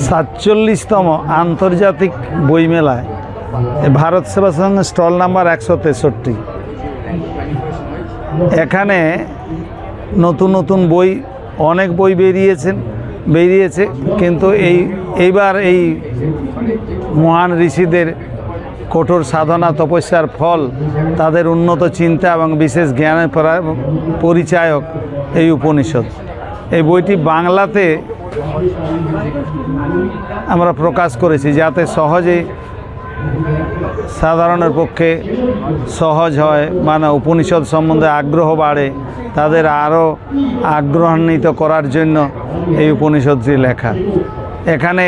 সাতচল্লিশতম আন্তর্জাতিক বইমেলায় ভারত সেবা সংঘ স্টল নাম্বার 163। এখানে নতুন নতুন বই, অনেক বই বেরিয়েছে, কিন্তু এইবার এই মহান ঋষিদের কঠোর সাধনা তপস্যার ফল, তাদের উন্নত চিন্তা এবং বিশেষ জ্ঞানের পরিচায়ক এই উপনিষদ। এই বইটি বাংলাতে আমরা প্রকাশ করেছি, যাতে সহজেই সাধারণের পক্ষে সহজ হয়, মানে উপনিষদ সম্বন্ধে আগ্রহ বাড়ে, তাদের আরও আগ্রহান্বিত করার জন্য এই উপনিষদটি লেখা। এখানে